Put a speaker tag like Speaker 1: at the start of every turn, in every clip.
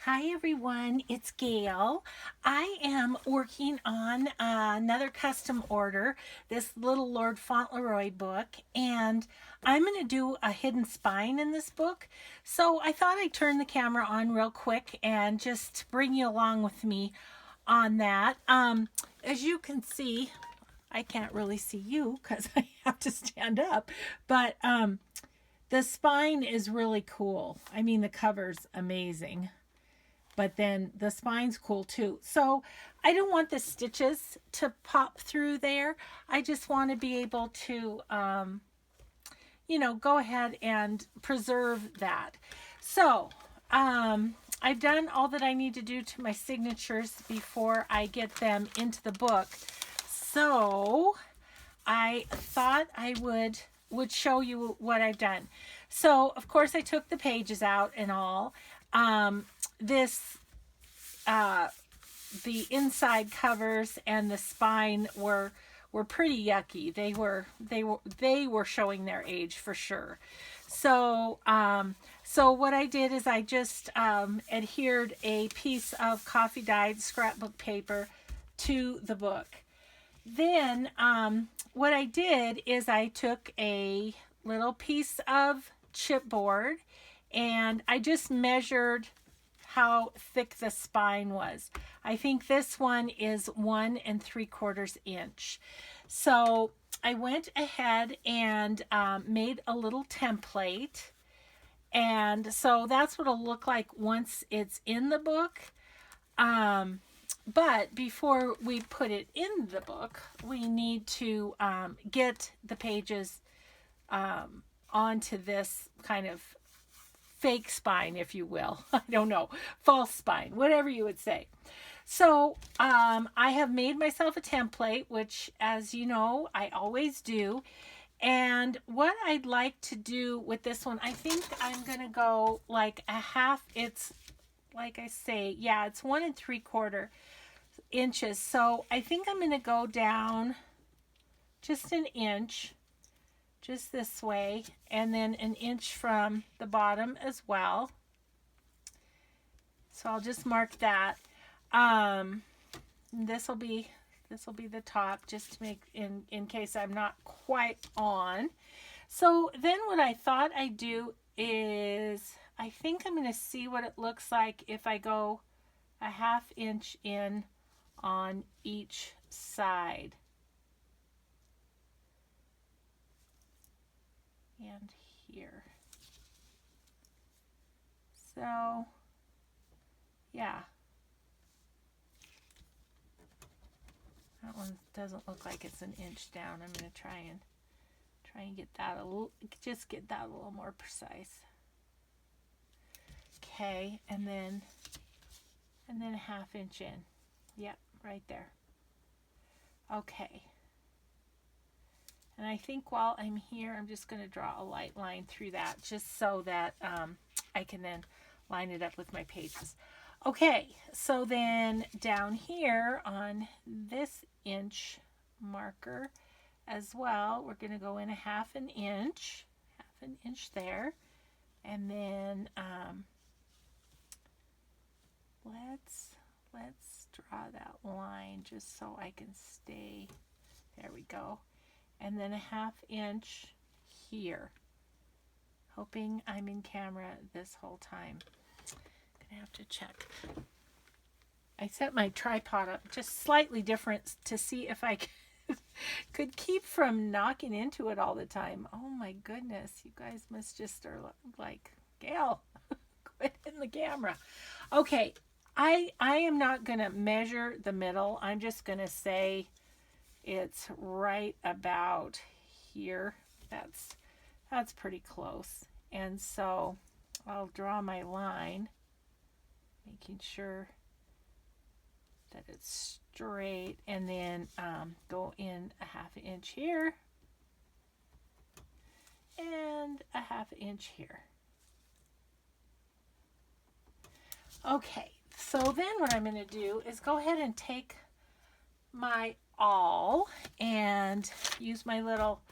Speaker 1: Hi everyone, it's Gail. I am working on another custom order, this Little Lord Fauntleroy book, and I'm going to do a hidden spine in this book. So I thought I'd turn the camera on real quick and just bring you along with me on that. As you can see, I can't really see you because I have to stand up, but the spine is really cool. I mean, the cover's amazing, but then the spine's cool too. So I don't want the stitches to pop through there. I just want to be able to, go ahead and preserve that. So I've done all that I need to do to my signatures before I get them into the book. So I thought I would show you what I've done. So of course I took the pages out and all. This the inside covers and the spine were pretty yucky. They were showing their age for sure. So what I did is I just adhered a piece of coffee dyed scrapbook paper to the book. Then what I did is I took a little piece of chipboard and I just measured how thick the spine was. I think this one is 1 3/4 inch. So I went ahead and made a little template. And so that's what it'll look like once it's in the book. But before we put it in the book, we need to get the pages onto this kind of fake spine, if you will. I don't know, false spine, whatever you would say. So I have made myself a template, which, as you know, I always do. And what I'd like to do with this one, I think I'm going to go like a half. It's like I say, yeah, it's 1 3/4 inches. So I think I'm going to go down just an inch, just this way, and then an inch from the bottom as well. So I'll just mark that. This will be the top, just to make in case I'm not quite on. So then what I thought I'd do is I think I'm going to see what it looks like if I go a half inch in on each side. And here. So, yeah. That one doesn't look like it's an inch down. I'm going to try and get that a little, just get that a little more precise. Okay, and then a half inch in. Yep, right there. Okay. And I think while I'm here, I'm just going to draw a light line through that just so that I can then line it up with my pages. Okay, so then down here on this inch marker as well, we're going to go in a half an inch there. And then let's draw that line just so I can stay. There we go. And then a half inch here. Hoping I'm in camera this whole time. Gonna have to check. I set my tripod up just slightly different to see if I could keep from knocking into it all the time. Oh my goodness, you guys must just are like, Gail, quit in the camera. Okay, I am not gonna measure the middle. I'm just gonna say it's right about here. That's pretty close. And so I'll draw my line, making sure that it's straight, and then go in a half inch here and a half inch here. Okay, so then what I'm going to do is go ahead and take my awl and use my little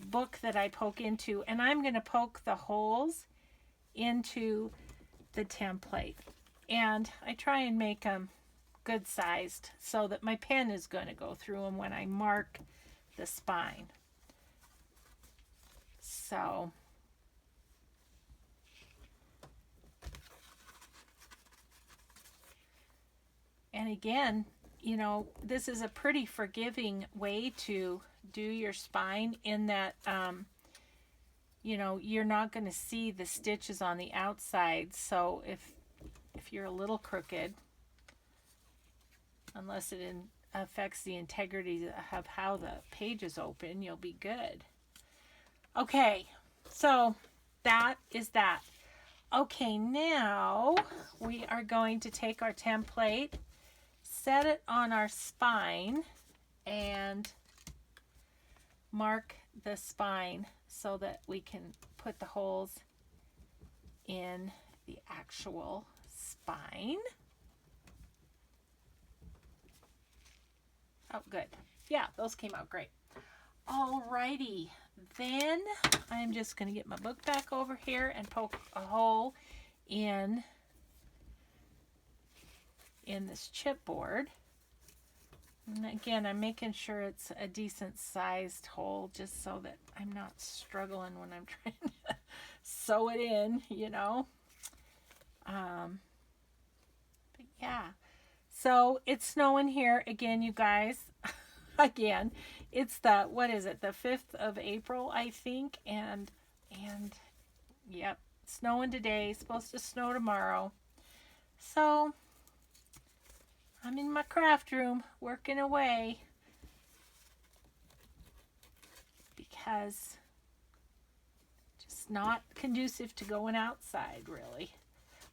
Speaker 1: book that I poke into, and I'm going to poke the holes into the template. And I try and make them good sized so that my pen is going to go through them when I mark the spine. So and again, you know, this is a pretty forgiving way to do your spine in that you know, you're not going to see the stitches on the outside. So if you're a little crooked, unless it affects the integrity of how the page is open, you'll be good. Okay, so that is that. Okay, now we are going to take our template, set it on our spine, and mark the spine so that we can put the holes in the actual spine. Oh, good. Yeah, those came out great. Alrighty, then I'm just going to get my book back over here and poke a hole in this chipboard. And again, I'm making sure it's a decent sized hole just so that I'm not struggling when I'm trying to sew it in, you know. But yeah, so it's snowing here again, you guys. Again, it's the, what is it, the 5th of April, I think, and yep, snowing today, supposed to snow tomorrow. So I'm in my craft room working away because just not conducive to going outside, really.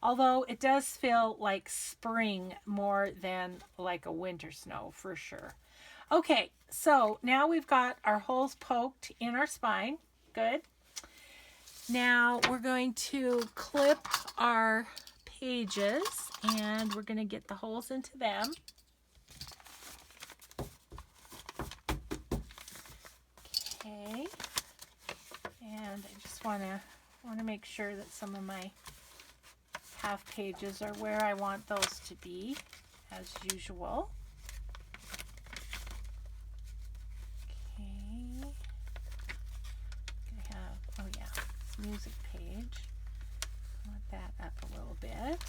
Speaker 1: Although it does feel like spring more than like a winter snow for sure. Okay, so now we've got our holes poked in our spine. Good. Now we're going to clip our pages and we're going to get the holes into them. Okay. And I just want to make sure that some of my half pages are where I want those to be, as usual. Music page. I want that up a little bit.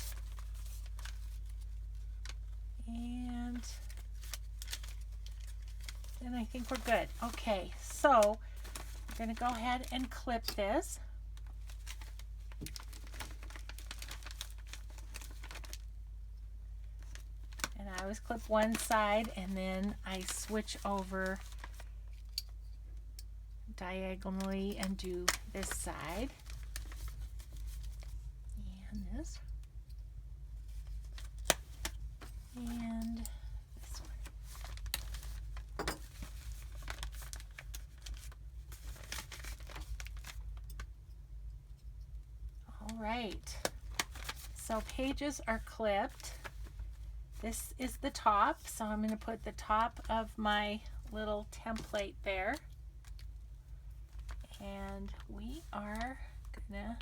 Speaker 1: And then I think we're good. Okay, so we're going to go ahead and clip this. And I always clip one side and then I switch over diagonally and do this side and this and this one. All right, so pages are clipped. This is the top, so I'm going to put the top of my little template there. And we are gonna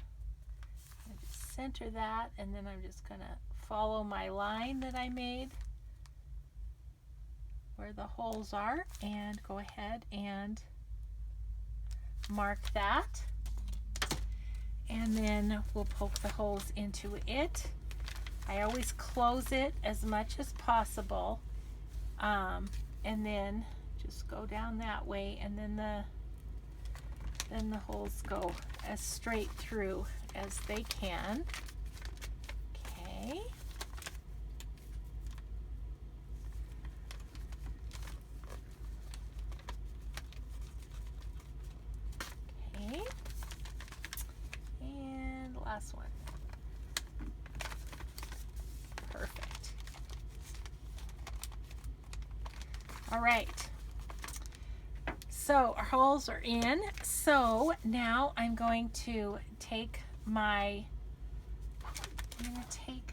Speaker 1: just center that, and then I'm just gonna follow my line that I made where the holes are and go ahead and mark that. And then we'll poke the holes into it. I always close it as much as possible, and then just go down that way, and then the holes go as straight through as they can. Okay. Okay. And last one. Perfect. All right. So our holes are in. So now I'm going to take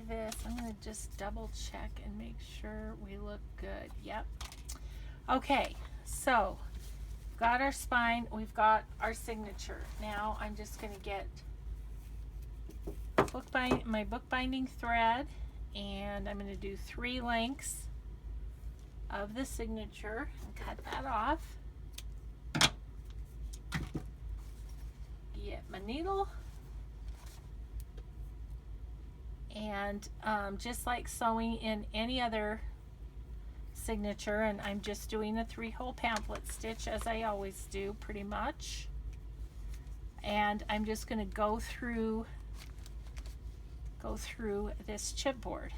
Speaker 1: this, I'm going to just double check and make sure we look good. Yep. Okay, so we've got our spine, we've got our signature. Now I'm just going to get my bookbinding thread and I'm going to do 3 lengths of the signature and cut that off. Get my needle, and just like sewing in any other signature, and I'm just doing a 3-hole pamphlet stitch as I always do pretty much, and I'm just going to go through this chipboard.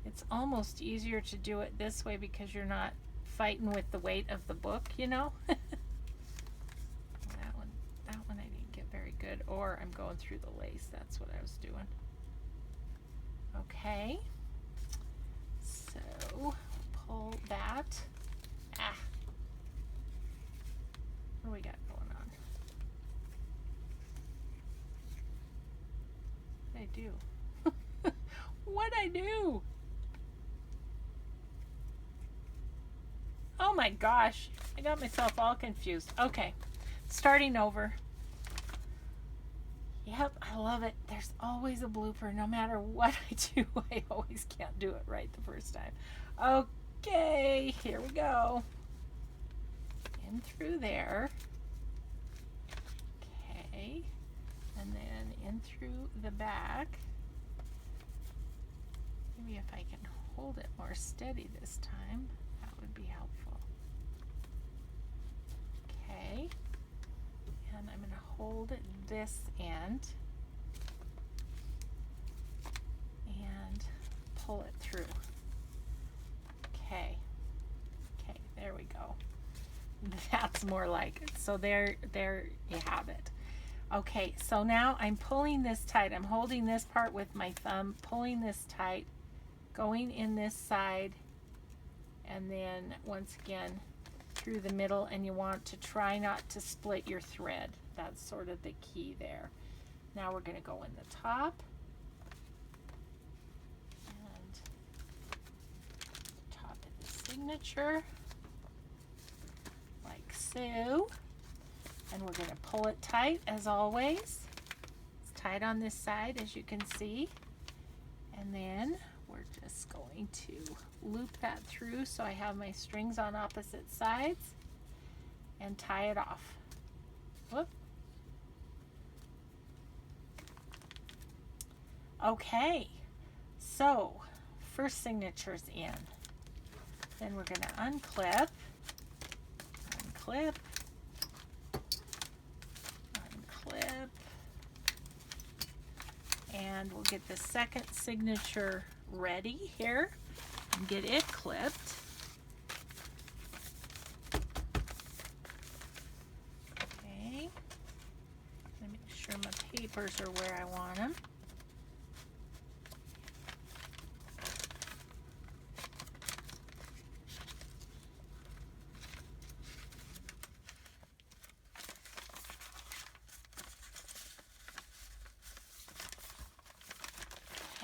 Speaker 1: It's almost easier to do it this way because you're not fighting with the weight of the book, you know. that one I didn't get very good, or I'm going through the lace. That's what I was doing. Okay, so pull that. What do we got going on? What did I do? What'd I do? Oh my gosh, I got myself all confused. Okay, starting over. Yep, I love it. There's always a blooper. No matter what I do, I always can't do it right the first time. Okay, here we go. In through there. Okay, and then in through the back. Maybe if I can hold it more steady this time, that would be helpful. Okay, and I'm going to hold this end and pull it through. Okay, there we go. That's more like it. So there you have it. Okay, so now I'm pulling this tight. I'm holding this part with my thumb, pulling this tight, going in this side, and then once again through the middle, and you want to try not to split your thread. That's sort of the key there. Now we're going to go in the top and top of the signature like so, and we're going to pull it tight as always. It's tight on this side, as you can see, and then we're just going to loop that through so I have my strings on opposite sides and tie it off. Whoop. Okay, so first signature's in. Then we're going to unclip, unclip, unclip, and we'll get the second signature ready here and get it clipped. Okay, let me make sure my papers are where I want them.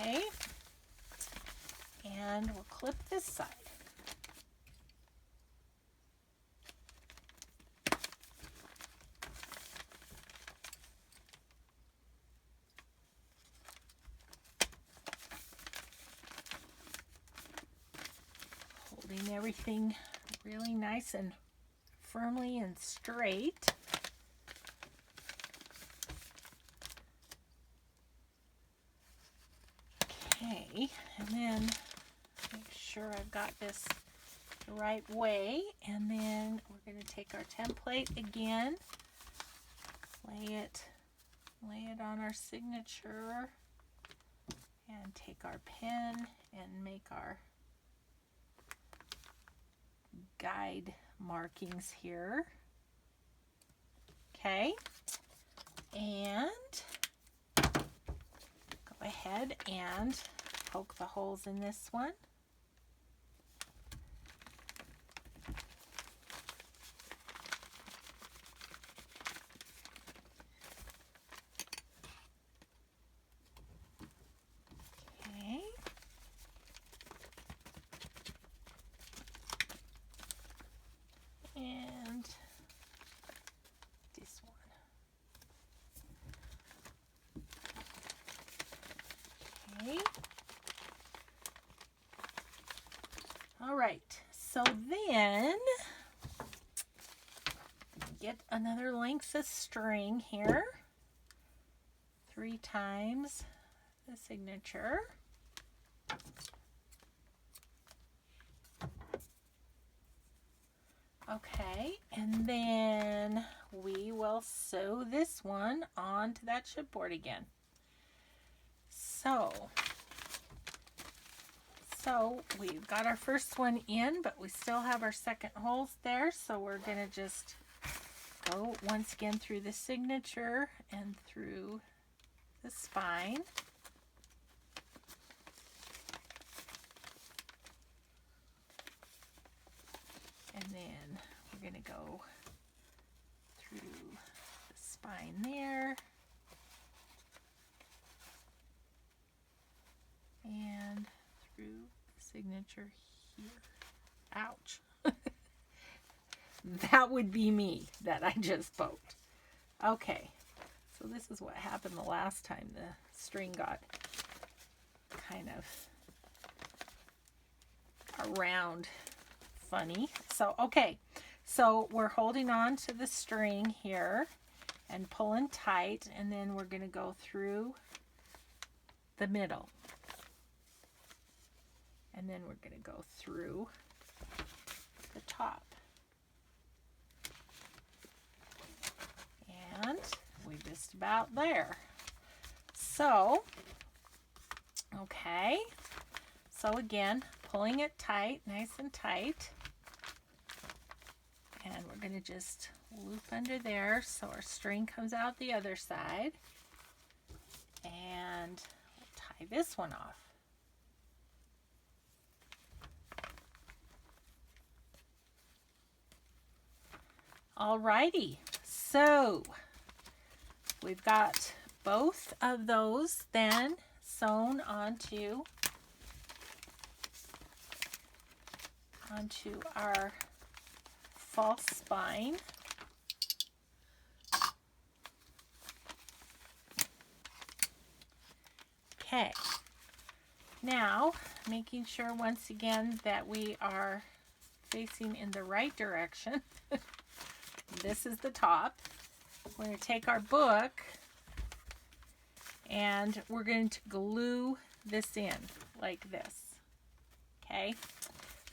Speaker 1: Okay, and we'll clip this side. Holding everything really nice and firmly and straight. Okay, and then make sure I've got this the right way, and then we're going to take our template again, lay it on our signature, and take our pen and make our guide markings here. Okay, and go ahead and poke the holes in this one. Okay. And this one. Okay. All right, so then get another length of string here, 3 times the signature. Okay, and then we will sew this one onto that chipboard again. So we've got our first one in, but we still have our second holes there, so we're gonna just go once again through the signature and through the spine. And then we're going to go through the spine there. And through the signature here. Ouch. That would be me that I just poked. Okay, so this is what happened the last time. The string got kind of around funny. So, okay, so we're holding on to the string here and pulling tight, and then we're going to go through the middle. And then we're going to go through the top. And we're just about there. So, okay, so again, pulling it tight, nice and tight. And we're going to just loop under there so our string comes out the other side. And we'll tie this one off. Alrighty, so we've got both of those then sewn onto our false spine. Okay, now making sure once again that we are facing in the right direction. This is the top. We're going to take our book and we're going to glue this in like this. Okay,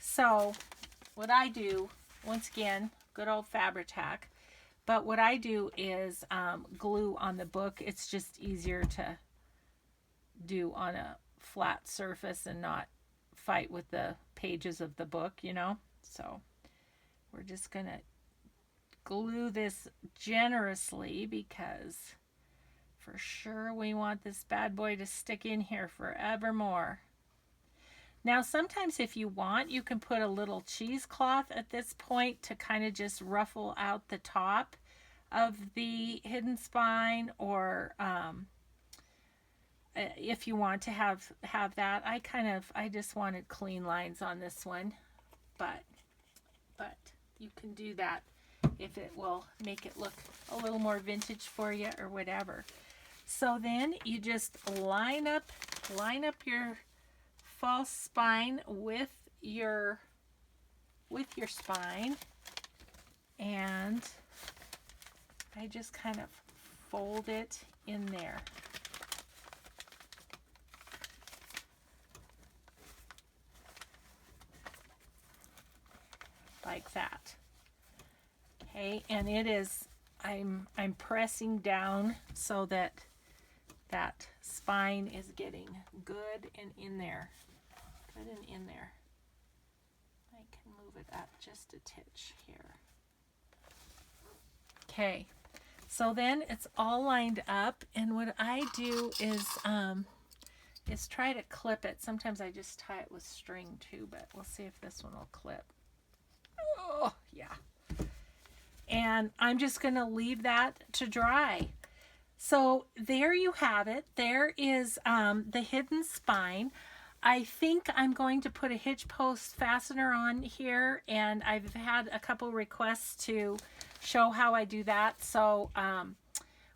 Speaker 1: so what I do, once again, good old Fabri-Tac, but what I do is glue on the book. It's just easier to do on a flat surface and not fight with the pages of the book, you know. So we're just going to glue this generously because for sure we want this bad boy to stick in here forevermore. Now sometimes if you want, you can put a little cheesecloth at this point to kind of just ruffle out the top of the hidden spine, or if you want to have that. I just wanted clean lines on this one, but you can do that if it will make it look a little more vintage for you or whatever. So then you just line up your false spine with your spine, and I just kind of fold it in there. Like that. Okay, and it is, I'm pressing down so that spine is getting good and in there. Good and in there. I can move it up just a titch here. Okay, so then it's all lined up, and what I do is try to clip it. Sometimes I just tie it with string too, but we'll see if this one will clip. Oh, yeah. And I'm just going to leave that to dry. So there you have it. There is the hidden spine. I think I'm going to put a hitch post fastener on here, and I've had a couple requests to show how I do that. So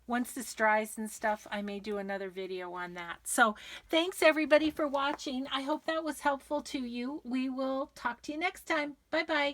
Speaker 1: once this dries and stuff, I may do another video on that. So thanks everybody for watching. I hope that was helpful to you. We will talk to you next time. Bye bye.